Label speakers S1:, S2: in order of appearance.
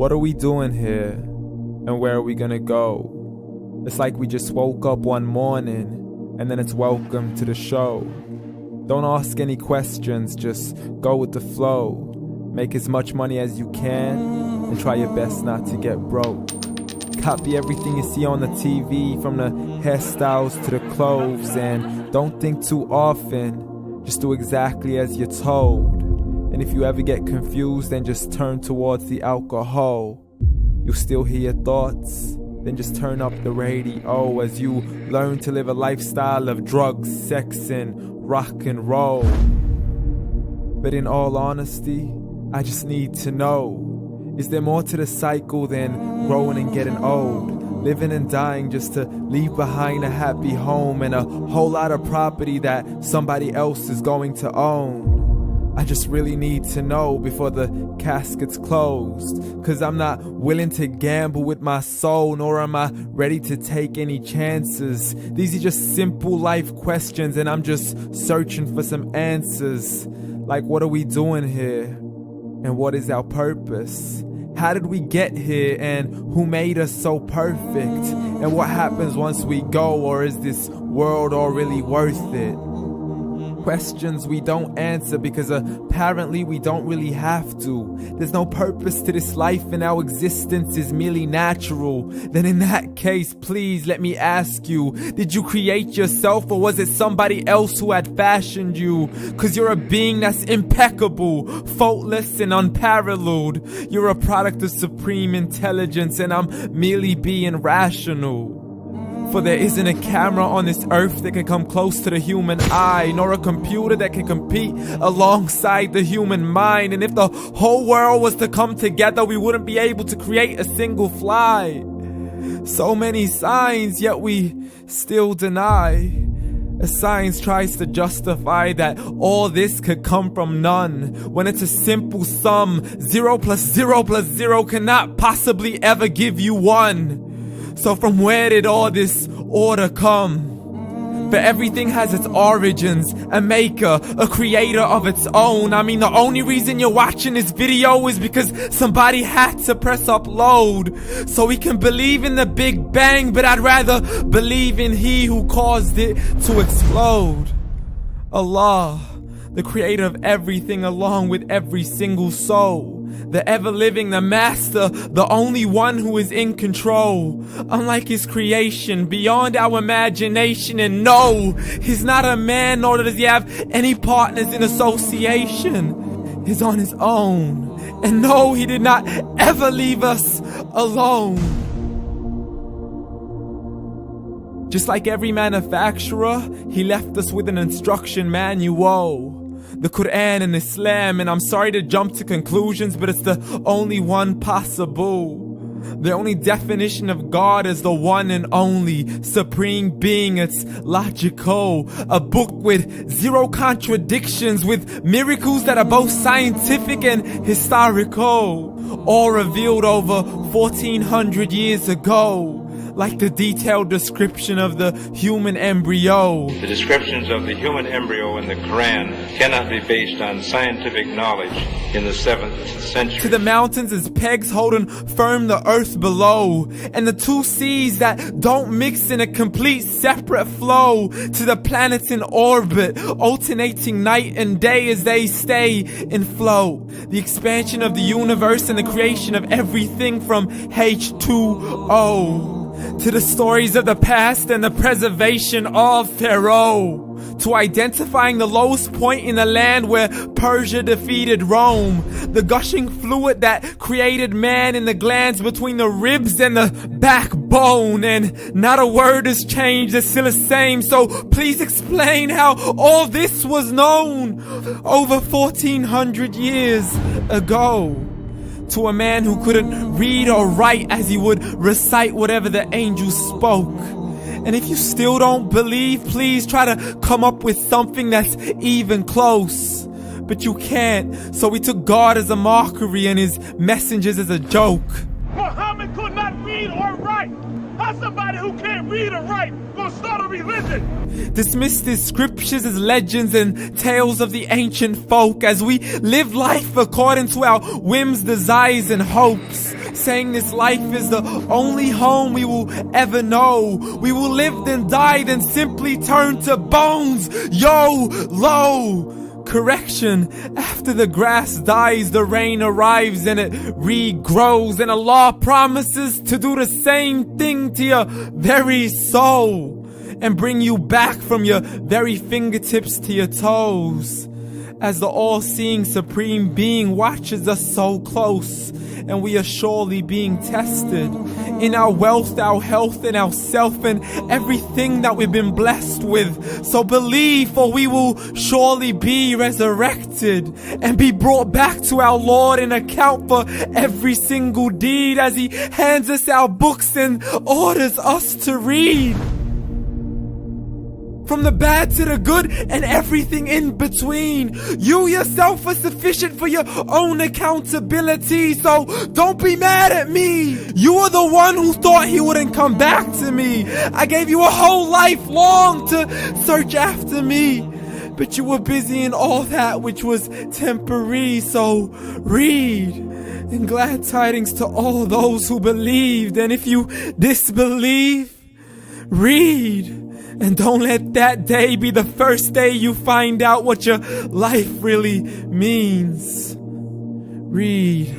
S1: What are we doing here? And where are we gonna go? It's like we just woke up one morning and then it's welcome to the show. Don't ask any questions, just go with the flow. Make as much money as you can and try your best not to get broke. Copy everything you see on the TV, from the hairstyles to the clothes, and don't think too often, just do exactly as you're told. And if you ever get confused, then just turn towards the alcohol. You'll still hear your thoughts, then just turn up the radio as you learn to live a lifestyle of drugs, sex, and rock and roll. But in all honesty, I just need to know, is there more to the cycle than growing and getting old? Living and dying just to leave behind a happy home and a whole lot of property that somebody else is going to own. I just really need to know before the casket's closed, 'cause I'm not willing to gamble with my soul, nor am I ready to take any chances. These are just simple life questions and I'm just searching for some answers. Like, what are we doing here? And what is our purpose? How did we get here, and who made us so perfect? And what happens once we go, or is this world all really worth it? Questions we don't answer because apparently we don't really have to. There's no purpose to this life and our existence is merely natural. Then in that case, please let me ask you, did you create yourself, or was it somebody else who had fashioned you? 'Cause you're a being that's impeccable, faultless and unparalleled. You're a product of supreme intelligence and I'm merely being rational. For there isn't a camera on this earth that can come close to the human eye, nor a computer that can compete alongside the human mind. And if the whole world was to come together, we wouldn't be able to create a single fly. So many signs, yet we still deny. As science tries to justify that all this could come from none, when it's a simple sum. 0 plus 0 plus 0 cannot possibly ever give you 1. So from where did all this order come? For everything has its origins, a maker, a creator of its own. I mean, the only reason you're watching this video is because somebody had to press upload. So we can believe in the Big Bang, but I'd rather believe in He who caused it to explode. Allah, the creator of everything along with every single soul. The ever-living, the master, the only one who is in control. Unlike his creation, beyond our imagination. And no, he's not a man, nor does he have any partners in association. He's on his own. And no, he did not ever leave us alone. Just like every manufacturer, he left us with an instruction manual. The Quran and Islam, and I'm sorry to jump to conclusions, but it's the only one possible. The only definition of God is the one and only supreme being. It's logical. A book with 0 contradictions, with miracles that are both scientific and historical. All revealed over 1400 years ago. Like the detailed description of the human embryo.
S2: The descriptions of the human embryo in the Quran cannot be based on scientific knowledge in the 7th century.
S1: To the mountains as pegs holding firm the earth below, and the 2 seas that don't mix in a complete separate flow. To the planets in orbit, alternating night and day as they stay in flow. The expansion of the universe and the creation of everything from H2O. To the stories of the past and the preservation of Pharaoh. To identifying the lowest point in the land where Persia defeated Rome. The gushing fluid that created man in the glands between the ribs and the backbone. And not a word has changed, it's still the same. So please explain how all this was known over 1400 years ago. To a man who couldn't read or write, as he would recite whatever the angels spoke. And if you still don't believe, please try to come up with something that's even close. But you can't, so we took God as a mockery and his messengers as a joke.
S3: Muhammad could not read or write. How's somebody who can't read or write gonna start a religion?
S1: Dismiss these scriptures as legends and tales of the ancient folk as we live life according to our whims, desires, and hopes. saying this life is the only home we will ever know. We will live then die, then simply turn to bones. YOLO! Correction, after the grass dies, the rain arrives and it regrows, and Allah promises to do the same thing to your very soul and bring you back from your very fingertips to your toes, as the all-seeing supreme being watches us so close, and we are surely being tested in our wealth, our health, and our self, and everything that we've been blessed with. So believe, for we will surely be resurrected and be brought back to our Lord and account for every single deed, as He hands us our books and orders us to read. From the bad to the good and everything in between. You yourself are sufficient for your own accountability, so don't be mad at me. You are the one who thought He wouldn't come back to me. I gave you a whole life long to search after me, but you were busy in all that which was temporary. So read, and glad tidings to all those who believed. And if you disbelieve, read. And don't let that day be the first day you find out what your life really means. Read.